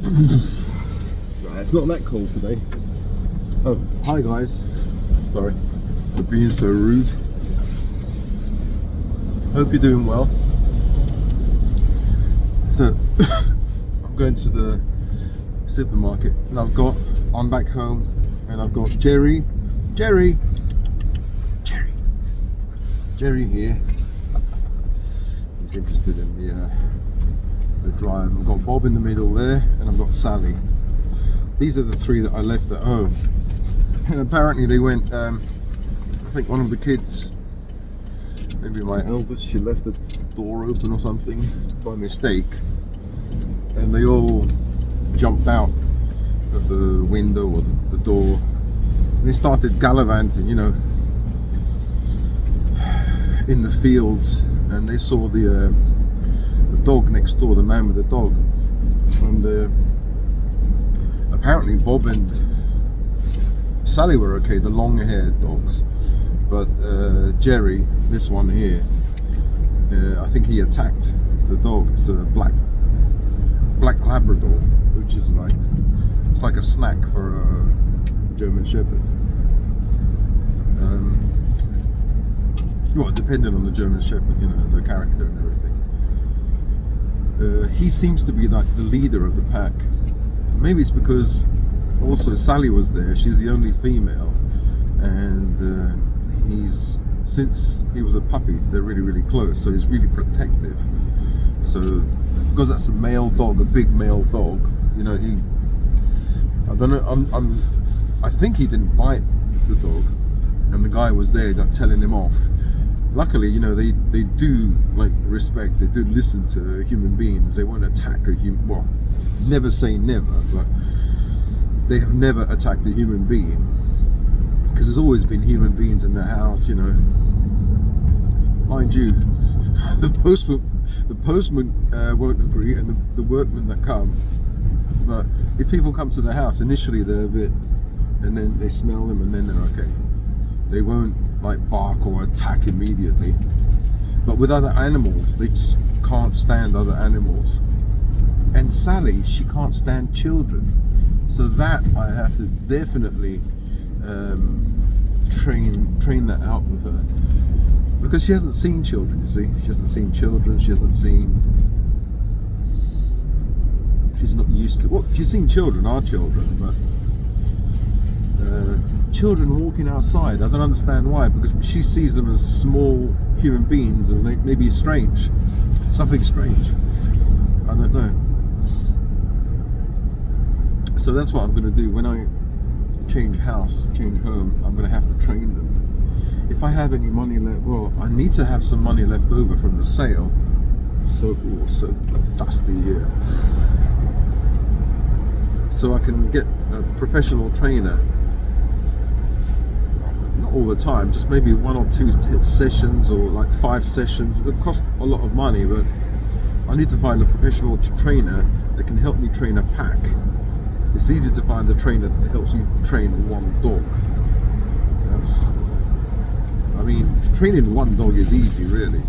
It's not that cold today. Oh, hi guys. Sorry for being so rude. Hope you're doing well. So, I'm going to the supermarket and I'm back home and I've got Jerry here. He's interested in the drive. I've got Bob in the middle there and I've got Sally. These are the three that I left at home. And apparently they went, I think one of the kids, maybe my eldest, she left the door open or something by mistake. And they all jumped out of the window or the door. And they started gallivanting, you know, in the fields. And they saw the dog next door, the man with the dog. And apparently Bob and Sally were okay, the long-haired dogs, but Jerry, this one here, I think he attacked the dog. It's a black Labrador, which is like, it's like a snack for a German Shepherd. Well, depending on the German Shepherd, you know, the character and everything. He seems to be like the leader of the pack. Maybe it's because also Sally was there. She's the only female, and since he was a puppy, they're really close. So he's really protective. So because that's a male dog, a big male dog, you know, I don't know. I think he didn't bite the dog, and the guy was there telling him off. Luckily, you know, they do like respect. They do listen to human beings. They won't attack a human. Well, never say never, but they have never attacked a human being, because there's always been human beings in the house, you know. Mind you, the postman won't agree, and the workmen that come. But if people come to the house, initially they're a bit, and then they smell them, and then they're okay. They won't like bark or attack immediately. But with other animals, they just can't stand other animals. And Sally, she can't stand children. So that I have to definitely train that out with her, because she hasn't seen children. You see, she hasn't seen children. She's not used to. Well, she's seen children, our children, but children walking outside, I don't understand why. Because she sees them as small human beings, and maybe strange, something strange. I don't know. So that's what I'm going to do when I change home. I'm going to have to train them. If I have any money left, well, I need to have some money left over from the sale. So dusty here. So I can get a professional trainer. Not all the time, just maybe 1 or 2 sessions, or like 5 sessions. It costs a lot of money, but I need to find a professional trainer that can help me train a pack. It's easy to find a trainer that helps you train one dog. I mean, training one dog is easy, really.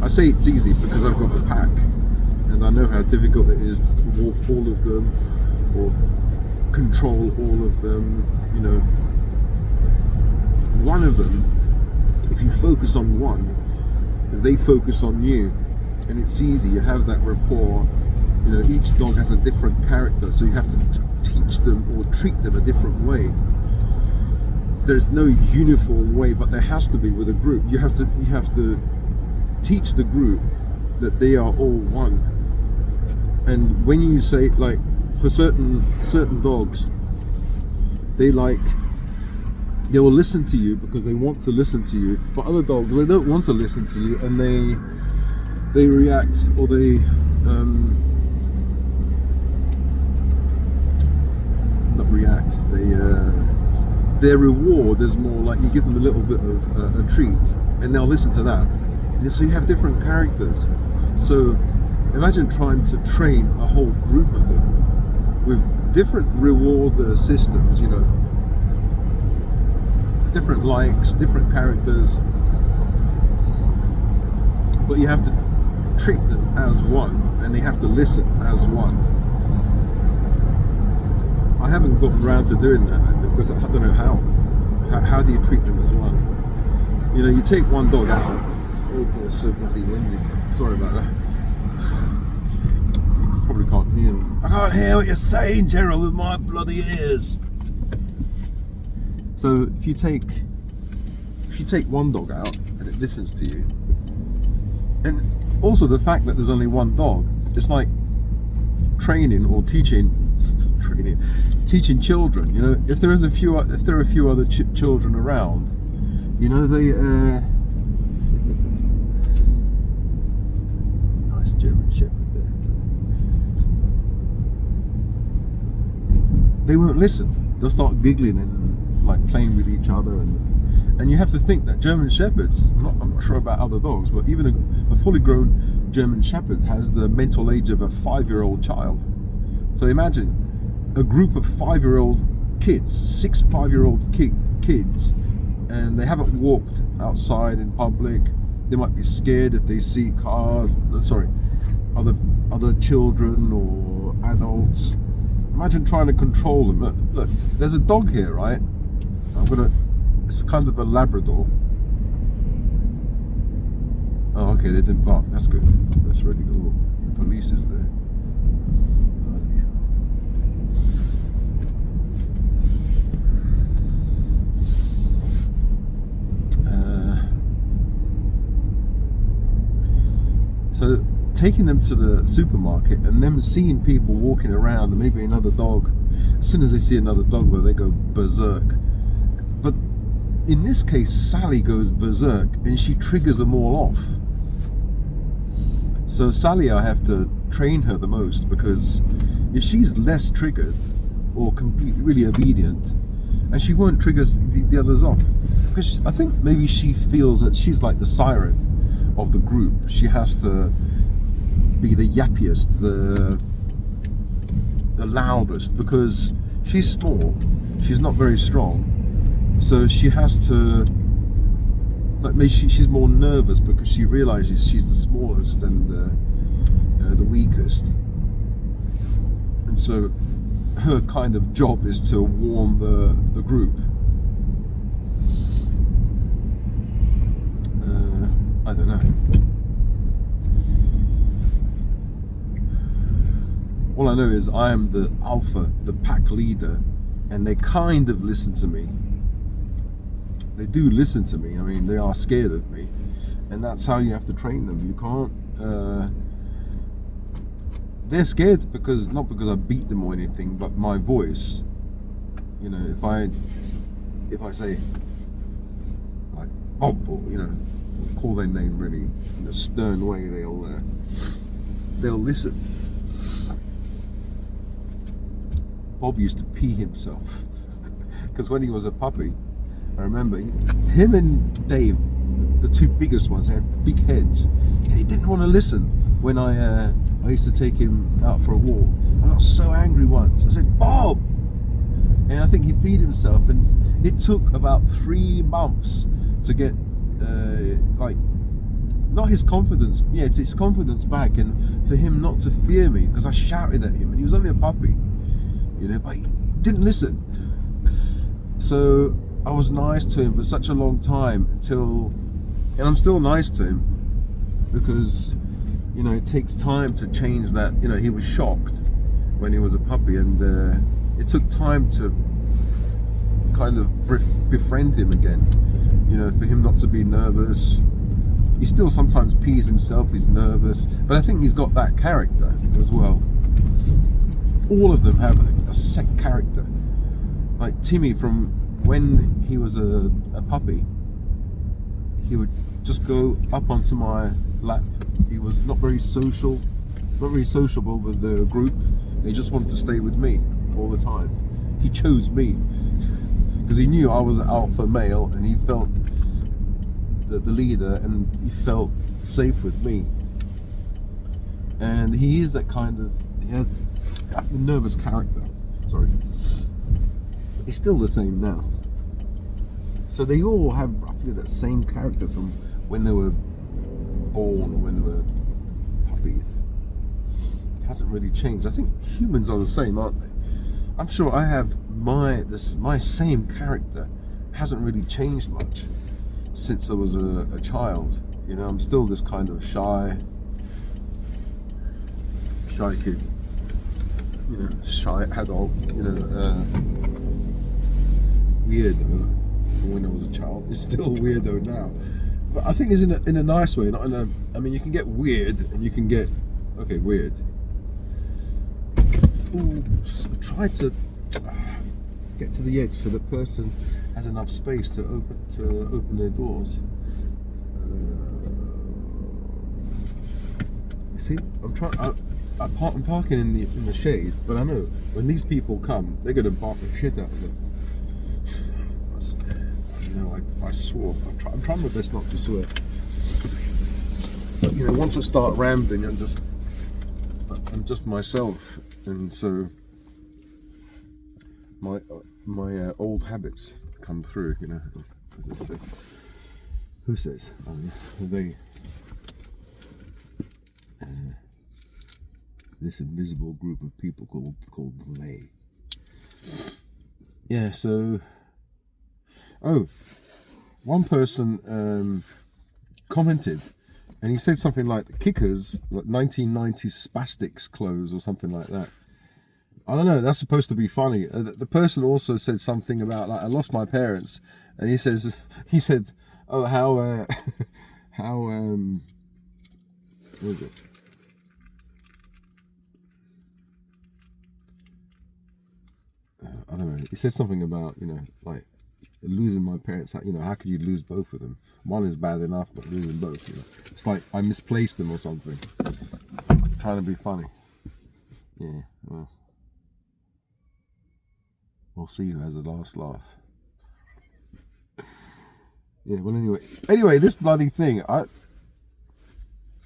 I say it's easy because I've got a pack, and I know how difficult it is to walk all of them, or control all of them, you know. One of them, if you focus on one, they focus on you, and it's easy. You have that rapport. You know, each dog has a different character, so you have to teach them or treat them a different way. There's no uniform way, but there has to be with a group. You have to teach the group that they are all one. And when you say, like, for certain dogs, they will listen to you because they want to listen to you. But other dogs, they don't want to listen to you, and they react, or they not react. Their reward is more like you give them a little bit of a treat, and they'll listen to that. And so you have different characters. So imagine trying to train a whole group of them with different reward systems, you know, different likes, different characters. But you have to treat them as one, and they have to listen as one. I haven't gotten around to doing that because I don't know how. How do you treat them as one? You know, you take one dog out. Oh god, it's so bloody windy. Sorry about that. You probably can't hear me. I can't hear what you're saying, Gerald, with my bloody ears. So if you take one dog out and it listens to you, and also the fact that there's only one dog, it's like training or teaching children. You know, if there are a few other children around, you know, they nice German Shepherd there. They won't listen. They'll start giggling and like playing with each other, and you have to think that German Shepherds, I'm not sure about other dogs, but even a fully grown German Shepherd has the mental age of a 5-year-old child. So imagine a group of 5-year-old kids, 6 5-year-old kids, and they haven't walked outside in public. They might be scared if they see other children or adults. Imagine trying to control them. Look, there's a dog here, right? It's kind of a Labrador. Oh, okay, they didn't bark. That's good. That's really good. Oh, the police is there. So taking them to the supermarket and them seeing people walking around and maybe another dog, as soon as they see another dog, they go berserk. But in this case, Sally goes berserk and she triggers them all off. So Sally, I have to train her the most, because if she's less triggered or completely really obedient, and she won't trigger the others off, because I think maybe she feels that she's like the siren of the group. She has to be the yappiest, the loudest, because she's small, she's not very strong, so she has to, like, maybe she's more nervous because she realizes she's the smallest and the weakest, and so her kind of job is to warn the group. I don't know. All I know is I am the alpha, the pack leader, and they kind of listen to me. They do listen to me. I mean, they are scared of me, and that's how you have to train them. You can't. They're scared not because I beat them or anything, but my voice. You know, if I say like Bob, or, you know, call their name really in a stern way, they'll listen. Bob used to pee himself because when he was a puppy, I remember him and Dave, the two biggest ones, had big heads, and he didn't want to listen when I used to take him out for a walk. I got so angry once. I said, Bob! And I think he peed himself, and it took about 3 months to get not his confidence, it's his confidence back, and for him not to fear me, because I shouted at him and he was only a puppy, you know, but he didn't listen. So I was nice to him for such a long time and I'm still nice to him, because, you know, it takes time to change that. You know, he was shocked when he was a puppy, and it took time to kind of befriend him again, you know, for him not to be nervous. He still sometimes pees himself, he's nervous, but I think he's got that character as well. All of them have a set character. Like Timmy, from when he was a puppy, he would just go up onto my lap. He was not very sociable with the group. He just wanted to stay with me all the time. He chose me because he knew I was an alpha male, and he felt the leader, and he felt safe with me. And he is that kind of, he has a nervous character. Sorry. He's still the same now. So they all have roughly that same character from when they were born, or when they were hasn't really changed. I think humans are the same, aren't they? I'm sure I have my same character hasn't really changed much since I was a child. You know, I'm still this kind of shy kid, you know, shy adult, you know, weirdo when I was a child. It's still weirdo now, but I think it's in a nice way, not in a. I mean, you can get weird and you can get weird. Ooh, so try to get to the edge so the person has enough space to open their doors. You see, I'm parking in the shade, but I know when these people come, they're gonna bark the shit out of them. You know, I swore. I'm trying my best not to swear, but you know, once I start rambling, I'm just myself, and so my old habits come through. You know, as they say. Who says? They. This invisible group of people called they. Yeah. So. Oh, one person commented, and he said something like Kickers, like 1990s spastics clothes or something like that. I don't know. That's supposed to be funny. The person also said something about like I lost my parents, and he said, oh how what was it? I don't know. He said something about, you know, like losing my parents. You know, how could you lose both of them? One is bad enough, but losing both, you know, it's like I misplaced them or something. Trying to be funny. Yeah. Well, we'll see who has the last laugh. Yeah. Well, anyway, this bloody thing.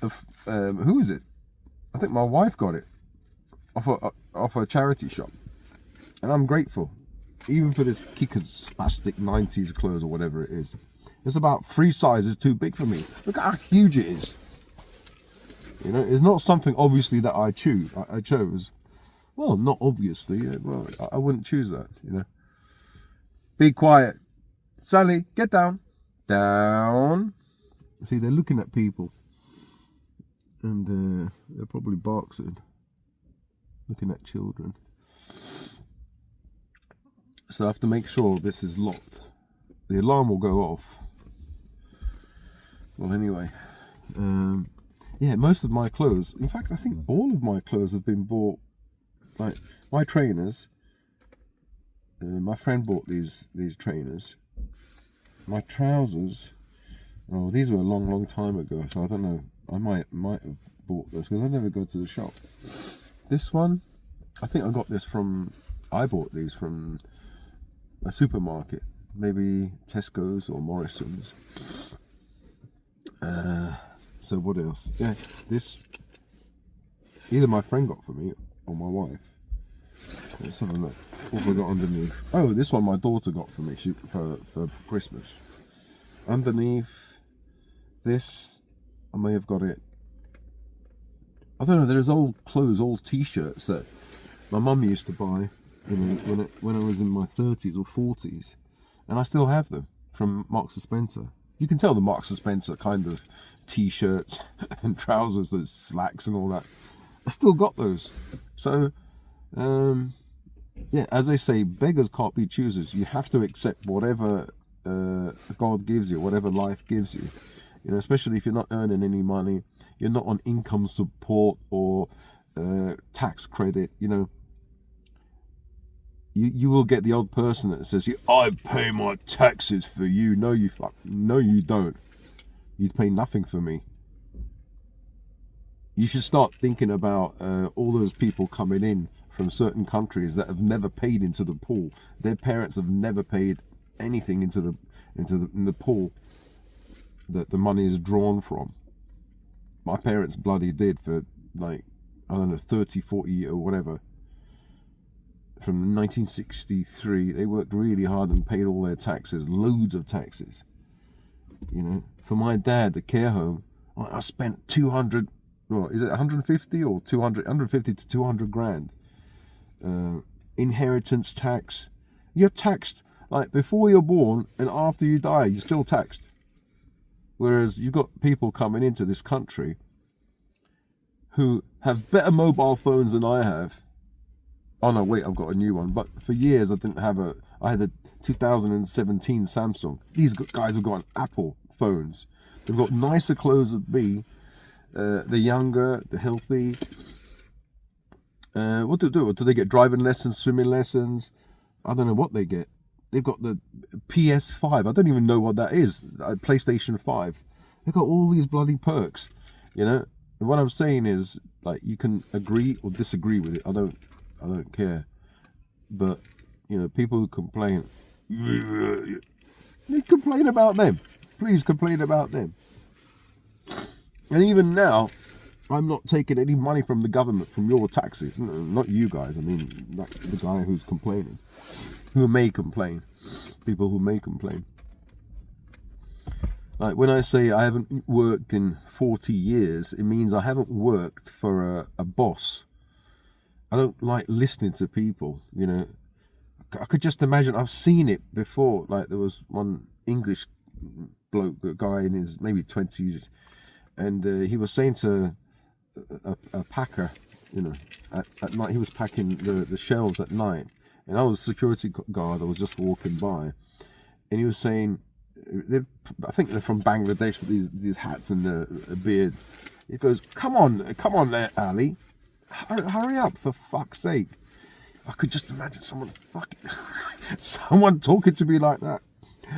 Who is it? I think my wife got it off a charity shop. And I'm grateful, even for this Kickers spastic 90s clothes or whatever it is. It's about 3 sizes too big for me. Look at how huge it is. You know, it's not something obviously that I chose. Well, not obviously. Well, I wouldn't choose that. You know. Be quiet, Sally. Get down. Down. See, they're looking at people, and they're probably boxing, looking at children. So I have to make sure this is locked. The alarm will go off. Well, anyway, yeah, most of my clothes, in fact, I think all of my clothes have been bought. Like my trainers, my friend bought these trainers. My trousers, oh, these were a long time ago, so I don't know. I might have bought this because I never go to the shop. This one, I think I bought these from a supermarket, maybe Tesco's or Morrison's. So what else? Yeah, this either my friend got for me or my wife. Let's have a look. What have I got underneath? Oh, this one my daughter got for me for Christmas. Underneath this, I may have got it. I don't know. There's old clothes, old T-shirts that my mum used to buy, you know, when I was in my 30s or 40s, and I still have them from Marks and Spencer. You can tell the Marks and Spencer kind of T-shirts and trousers, those slacks and all that. I still got those. So, yeah, as they say, beggars can't be choosers. You have to accept whatever God gives you, whatever life gives you. You know, especially if you're not earning any money, you're not on income support or tax credit. You know, you will get the odd person that says, "I pay my taxes for you." No, you don't. You pay nothing for me. You should start thinking about all those people coming in from certain countries that have never paid into the pool. Their parents have never paid anything into the pool that the money is drawn from. My parents bloody did for, like, I don't know, 30, 40 or whatever. From 1963, they worked really hard and paid all their taxes, loads of taxes. You know, for my dad, the care home, I spent 200 well, is it 150 or 200? 150 to 200 grand. Inheritance tax. You're taxed like before you're born and after you die. You're still taxed. Whereas you've got people coming into this country who have better mobile phones than I have. Oh no, wait, I've got a new one. But for years I didn't have I had a 2017 Samsung. These guys have got Apple phones. They've got nicer clothes than me. They're younger, they're healthy. What do they do? Do they get driving lessons, swimming lessons? I don't know what they get. They've got the PS5. I don't even know what that is. PlayStation 5. They've got all these bloody perks, you know. And what I'm saying is, like, you can agree or disagree with it. I don't care. But you know, people who complain, you complain about them. Please complain about them. And even now, I'm not taking any money from the government, from your taxes. No, not you guys. I mean, like the guy who's complaining, who may complain, people who may complain. Like when I say I haven't worked in 40 years, it means I haven't worked for a boss. I don't like listening to people, you know. I could just imagine, I've seen it before. Like there was one English bloke, a guy in his maybe 20s, and he was saying to a packer, you know, at night, he was packing the shelves at night, and I was a security guard. I was just walking by, and he was saying, I think they're from Bangladesh with these hats and a beard. He goes, come on there, Ali, hurry up, for fuck's sake. I could just imagine someone talking to me like that.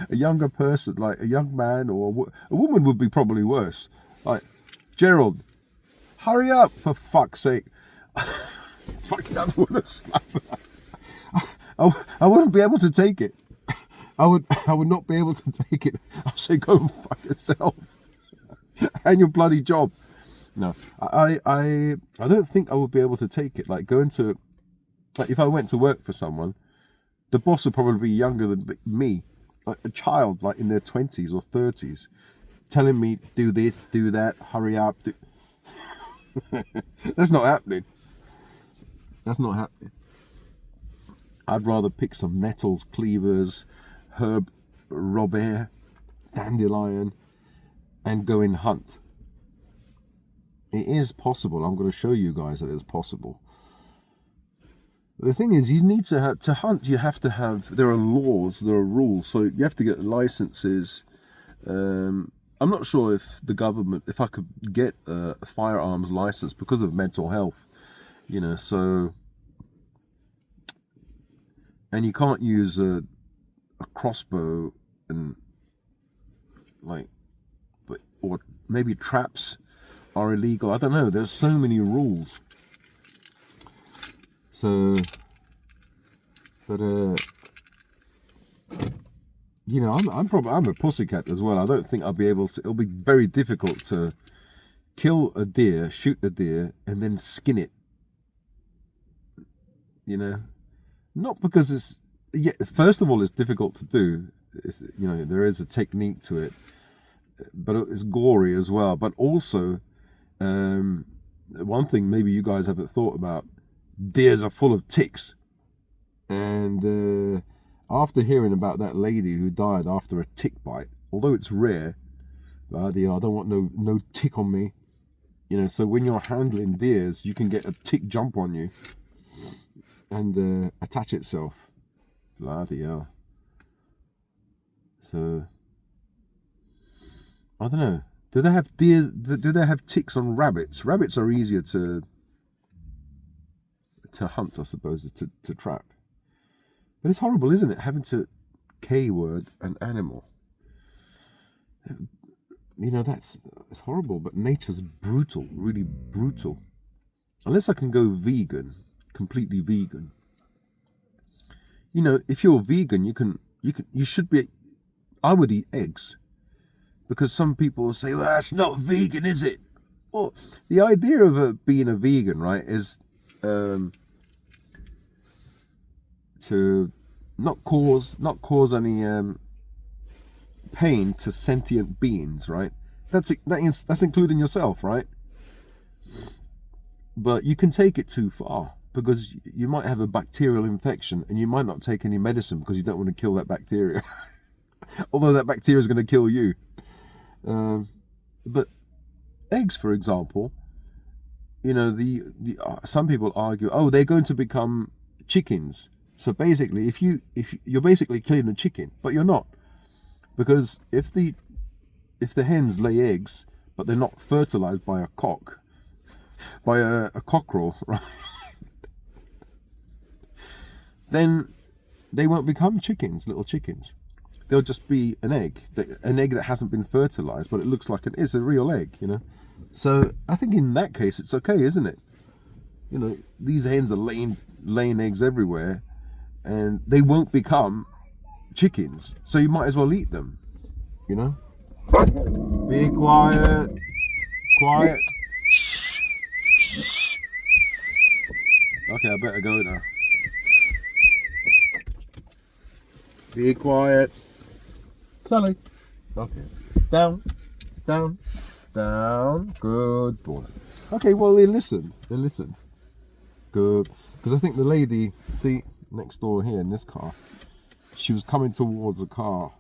A younger person, like a young man, or a woman would be probably worse. Like, Gerald, hurry up, for fuck's sake. Fucking, I would have slapped her. I wouldn't be able to take it. I would not be able to take it. I'd say, go and fuck yourself and your bloody job. No, I don't think I would be able to take it. Like going to, like if I went to work for someone, the boss would probably be younger than me, like a child, like in their 20s or 30s, telling me do this, do that, hurry up. That's not happening. That's not happening. I'd rather pick some nettles, cleavers, herb, robert, dandelion, and go and hunt. It is possible. I'm going to show you guys that it's possible. The thing is, you need to hunt. You have to have. There are laws. There are rules. So you have to get licenses. I'm not sure if I could get a firearms license because of mental health. You know, so. And you can't use a crossbow and or maybe traps are illegal. I don't know. There's so many rules. So, but you know, I'm a pussycat as well. I don't think I'll be able to. It'll be very difficult to kill a deer, shoot a deer, and then skin it. You know. Not because it's, first of all, it's difficult to do. You know, there is a technique to it, but it's gory as well. But also, one thing maybe you guys haven't thought about, deers are full of ticks. And after hearing about that lady who died after a tick bite, although it's rare, I don't want no tick on me. You know, so when you're handling deers, you can get a tick jump on you and attach itself. Bloody hell. So I don't know. Do they have deers? Do they have ticks on rabbits? Rabbits are easier to hunt, I suppose, to trap. But it's horrible, isn't it? Having to K-word an animal. You know, it's horrible. But nature's brutal, really brutal. Unless I can go vegan. Completely vegan. You know, if you're vegan, you should be. I would eat eggs, because some people will say, "Well, that's not vegan, is it?" Well, the idea of being a vegan, right, is to not cause any pain to sentient beings, right? That's including yourself, right? But you can take it too far, because you might have a bacterial infection and you might not take any medicine because you don't want to kill that bacteria. Although that bacteria is going to kill you. But eggs, for example, you know, some people argue, oh, they're going to become chickens. So basically, if you're basically killing a chicken, but you're not, because if the hens lay eggs, but they're not fertilized by a cock, by a cockerel, right? Then they won't become chickens, little chickens. They'll just be an egg that hasn't been fertilized, but it looks like it's a real egg, you know. So I think in that case it's okay, isn't it? You know, these hens are laying eggs everywhere, and they won't become chickens. So you might as well eat them, you know. Be quiet, quiet. Shh, shh. Okay, I better go now. Be quiet. Sally. Okay. Down, down, down. Good boy. Okay, well, then listen. Good. Because I think the lady, see, next door here in this car, she was coming towards a car.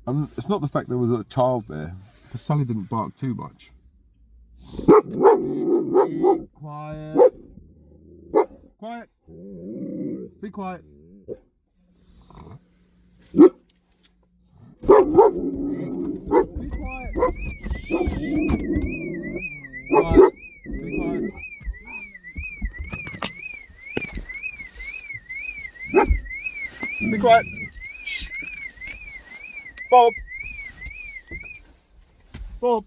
And it's not the fact there was a child there, because Sally didn't bark too much. Quiet. Quiet. Be quiet. Be quiet. Quiet. Be quiet. Be quiet. Shh. Bob. Bob.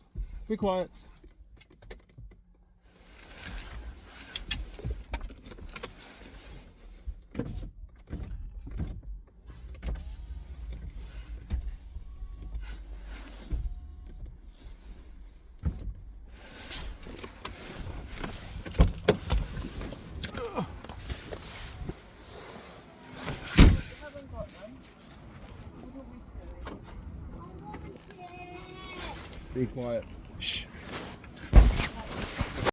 Be quiet. Be quiet. Shh.